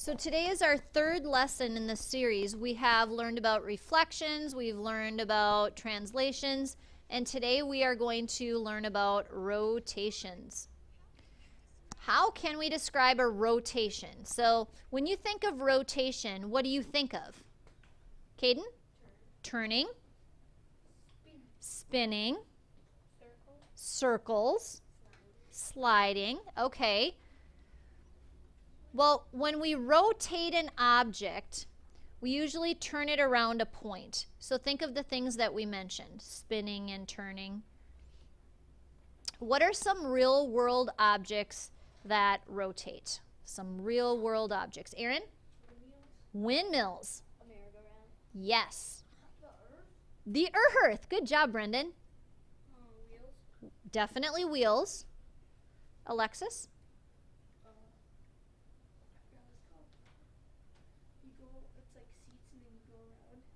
So today is our third lesson in the series. We have learned about reflections, we've learned about translations, and today we are going to learn about rotations. How can we describe a rotation? So when you think of rotation, what do you think of? Caden? Turning. Spinning. Circles. Sliding. Okay. Well, when we rotate an object, we usually turn it around a point. So think of the things that we mentioned, spinning and turning. What are some real world objects that rotate? Some real world objects. Aaron? Windmills. Yes. The earth. Good job, Brendan. Wheels. Definitely wheels. Alexis?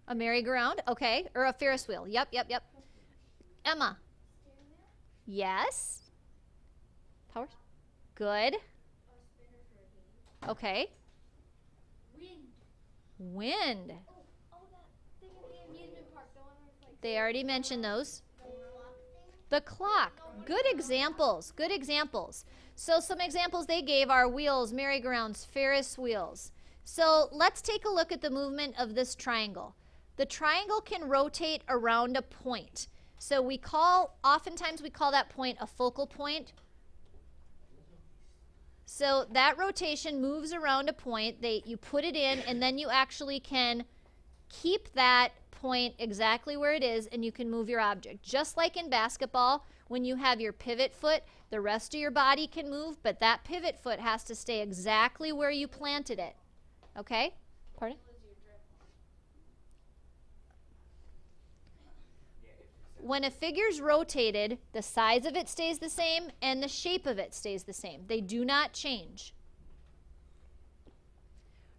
A merry-go-round, okay, or a Ferris wheel. Yep. Emma? Yes. Powers? Good. Okay. Wind. That thing in the amusement park, the one where it's They already mentioned those. The clock. Good examples. Good examples. So some examples they gave are wheels, merry-go-rounds, Ferris wheels. So let's take a look at the movement of this triangle. The triangle can rotate around a point. So oftentimes we call that point a focal point. So that rotation moves around a point. You put it in, and then you actually can keep that point exactly where it is, and you can move your object. Just like in basketball, when you have your pivot foot, the rest of your body can move, but that pivot foot has to stay exactly where you planted it. Okay? Pardon? When a figure's rotated, the size of it stays the same and the shape of it stays the same. They do not change.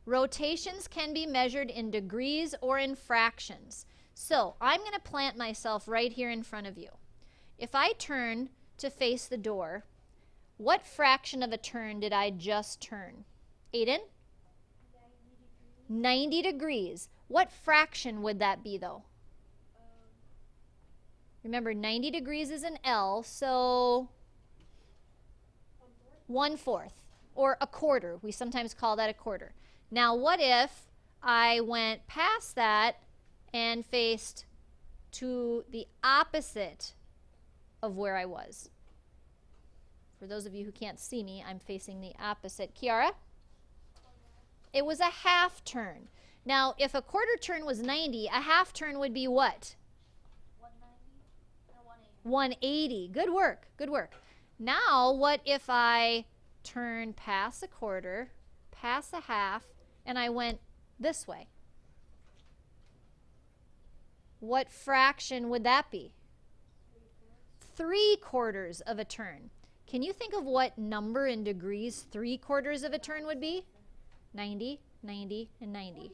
Rotations can be measured in degrees or in fractions. So I'm going to plant myself right here in front of you. If I turn to face the door, what fraction of a turn did I just turn? Aiden? 90 degrees. What fraction would that be, though? Remember, 90 degrees is an L, so 1/4 or a quarter. We sometimes call that a quarter. Now, what if I went past that and faced to the opposite of where I was? For those of you who can't see me, I'm facing the opposite. Kiara? It was a half turn. Now, if a quarter turn was 90, a half turn would be what? 180. Good work. Good work. Now, what if I turn past a quarter, past a half, and I went this way? What fraction would that be? 3/4 of a turn. Can you think of what number in degrees 3/4 of a turn would be? 90, 90, and 90.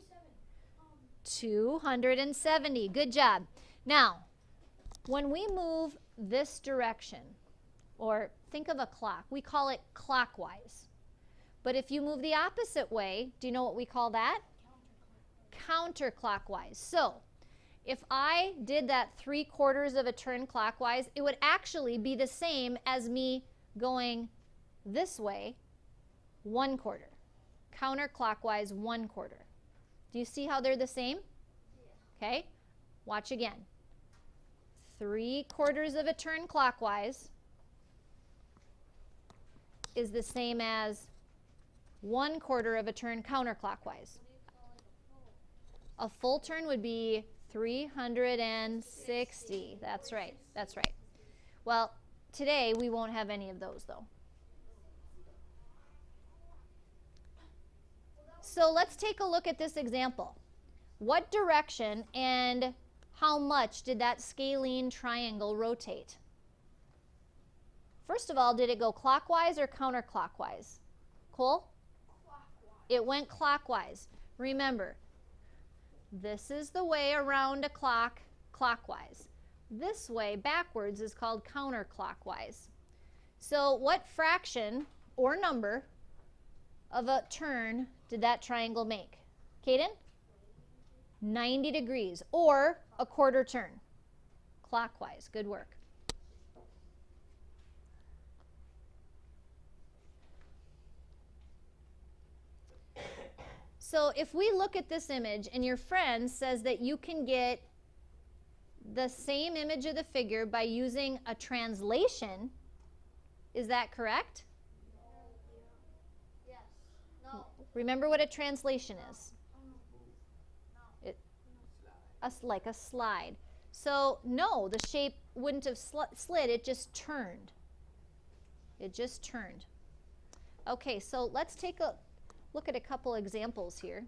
270. Good job. Now, when we move this direction, or think of a clock, we call it clockwise. But if you move the opposite way, do you know what we call that? Counterclockwise. So if I did that 3/4 of a turn clockwise, it would actually be the same as me going this way 1/4. Counterclockwise 1/4. Do you see how they're the same? Okay, watch again. 3/4 of a turn clockwise is the same as 1/4 of a turn counterclockwise. A full turn would be 360. That's right. That's right. Well, today we won't have any of those, though. So let's take a look at this example. What direction and how much did that scalene triangle rotate? First of all, did it go clockwise or counterclockwise? Cole? clockwise. It went clockwise. Remember, this is the way around a clock clockwise. This way backwards is called counterclockwise. So what fraction or number of a turn did that triangle make? Kaden? 90 degrees, or a quarter turn. Clockwise. Good work. So if we look at this image and your friend says that you can get the same image of the figure by using a translation, is that correct? Yes. No. Remember what a translation is? Like a slide. So no, the shape wouldn't have slid, it just turned. It just turned. Okay, so let's take a look at a couple examples here.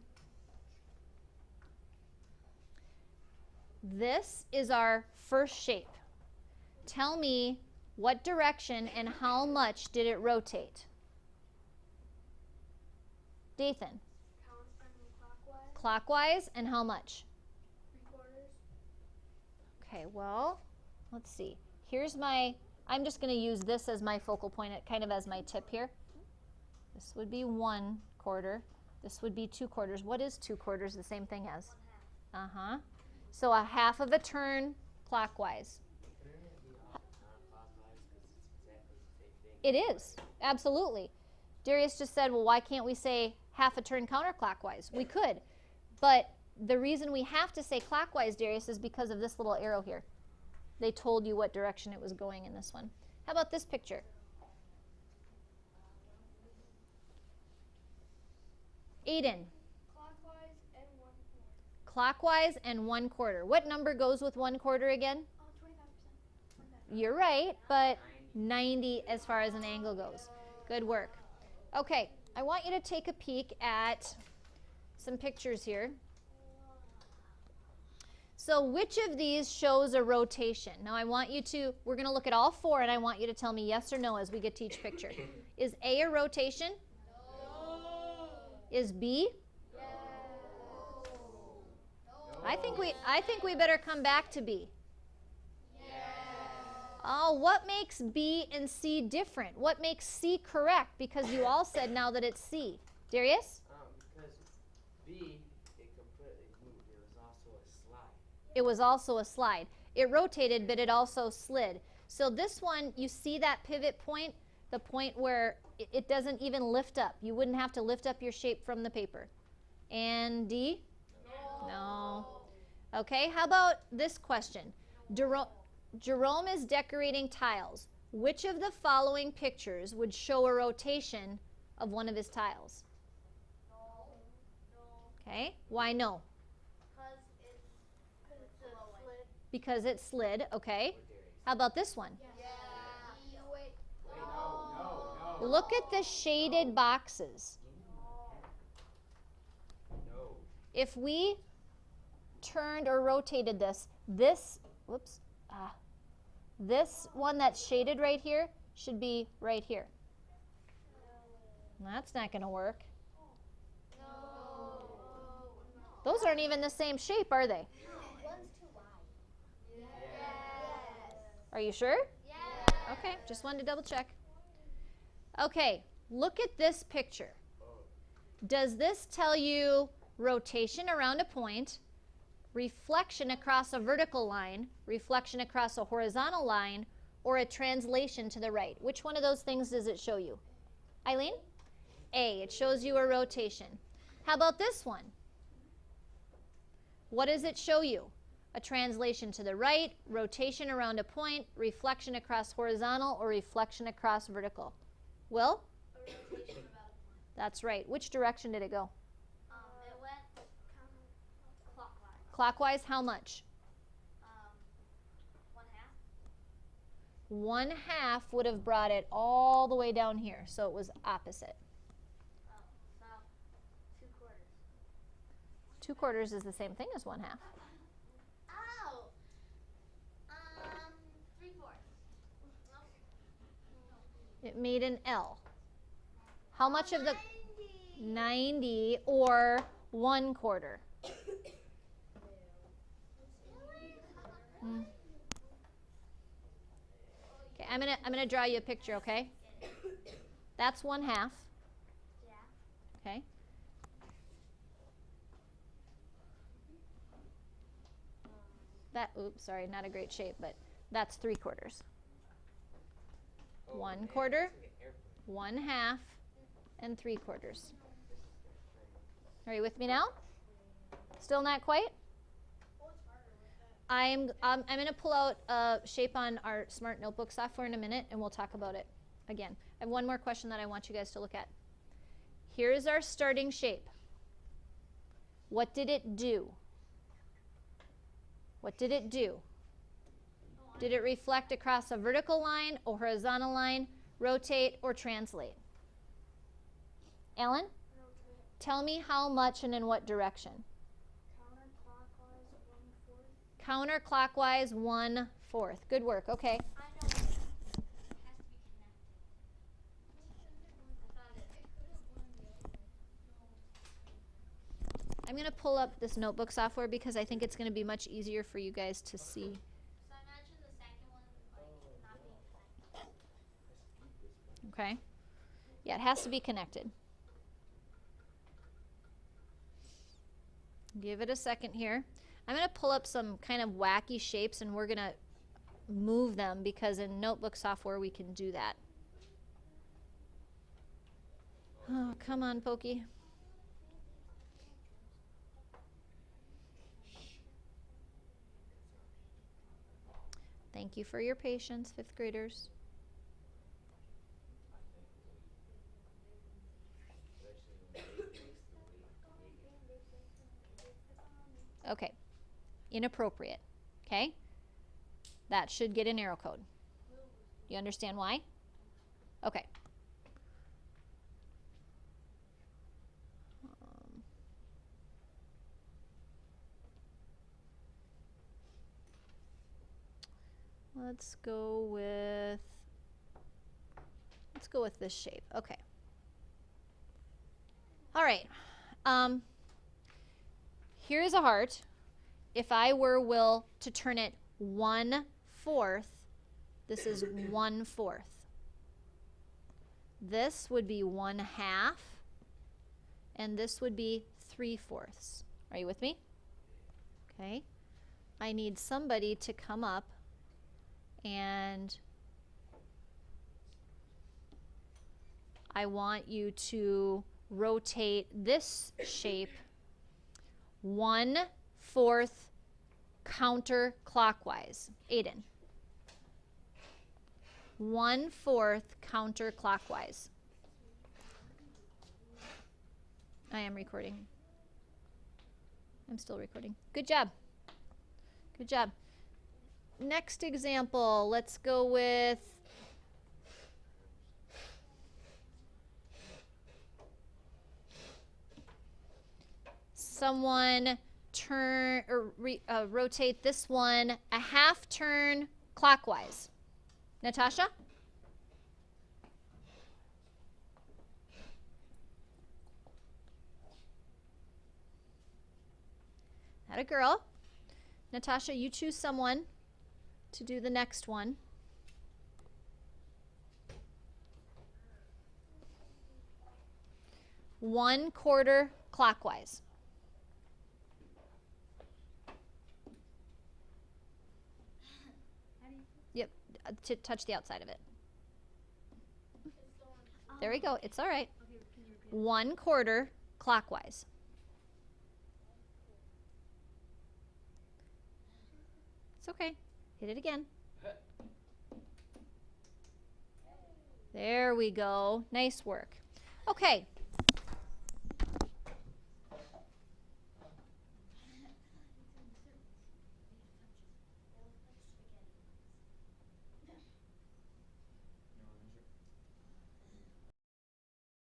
This is our first shape. Tell me what direction and how much did it rotate? Dathan? Counterclockwise. Clockwise, and how much? 3/4. Okay, well, let's see. Here's I'm just going to use this as my focal point, kind of as my tip here. This would be 1/4. This would be 2/4. What is 2/4 the same thing as? 1/2. Uh-huh. So a half of a turn clockwise. It is, absolutely. Darius just said, well, why can't we say half a turn counterclockwise? We could, but the reason we have to say clockwise, Darius, is because of this little arrow here. They told you what direction it was going in this one. How about this picture? Aiden. Clockwise and 1/4. Clockwise and 1/4. What number goes with 1/4 again? Oh, 25%. You're right, but 90 as far as an angle goes. Good work. Okay, I want you to take a peek at some pictures here. So which of these shows a rotation? Now I want you to, we're going to look at all four, and I want you to tell me yes or no as we get to each picture. Is A a rotation? No. Is B? Yes. I think we better come back to B. Yes. Oh, what makes B and C different? What makes C correct? Because you all said now that it's C. Darius? Because B, it completely moved. It was also a slide. It was also a slide. It rotated, but it also slid. So this one, you see that pivot point, the point where it doesn't even lift up. You wouldn't have to lift up your shape from the paper. And D? No. Okay, how about this question? Jerome is decorating tiles. Which of the following pictures would show a rotation of one of his tiles? Okay, why no? Because it slid, okay. How about this one? Wait. Look at the shaded boxes. No. If we turned or rotated this one that's shaded right here should be right here. That's not going to work. Those aren't even the same shape, are they? One's too wide. Yes. Are you sure? Yes. Okay, just wanted to double check. Okay, look at this picture. Does this tell you rotation around a point, reflection across a vertical line, reflection across a horizontal line, or a translation to the right? Which one of those things does it show you? Eileen? A, it shows you a rotation. How about this one? What does it show you? A translation to the right, rotation around a point, reflection across horizontal, or reflection across vertical? Will? A rotation about a point. That's right. Which direction did it go? It went clockwise. Clockwise, how much? 1/2. 1/2 would have brought it all the way down here, so it was opposite. Oh, so 2/4. 2/4 is the same thing as 1/2. Oh. 3/4. It made an L. How much of the 90. 90 or 1/4? Okay, I'm gonna draw you a picture, okay? That's 1/2. Yeah. Okay. That, oops, sorry, not a great shape, but that's 3/4. Oh, 1/4, man, it's like an airplane. 1/2, and 3/4. This is great. Are you with me now? Still not quite? I'm going to pull out a shape on our Smart Notebook software in a minute, and we'll talk about it again. I have one more question that I want you guys to look at. Here is our starting shape. What did it do? What did it do? Did it reflect across a vertical line, a horizontal line, rotate, or translate? Alan? Tell me how much and in what direction? Counterclockwise 1/4. Counterclockwise 1/4. Good work. Okay. I know. It has to be connected. I thought it could have won the other way. I'm going to pull up this notebook software because I think it's going to be much easier for you guys to see. So I imagine the second one like not being connected. Okay? Yeah, it has to be connected. Give it a second here. I'm going to pull up some kind of wacky shapes and we're going to move them because in notebook software we can do that. Oh, come on, Pokey. Thank you for your patience, 5th graders. Okay. Inappropriate. Okay? That should get an error code. You understand why? Okay. Let's go with this shape. Okay. All right. Here's a heart. If I were will to turn it 1/4, this is 1/4. This would be 1/2, and this would be 3/4. Are you with me? Okay. I need somebody to come up and I want you to rotate this shape 1/4 counterclockwise. Aiden. 1/4 counterclockwise. I am recording. I'm still recording. Good job. Good job. Next example, let's go with someone turn or rotate this one a 1/2 turn clockwise. Natasha? Not a girl. Natasha, you choose someone to do the next one. One quarter clockwise. Yep, to touch the outside of it. There we go. It's all right. 1/4 clockwise. It's okay. Hit it again. There we go. Nice work. Okay.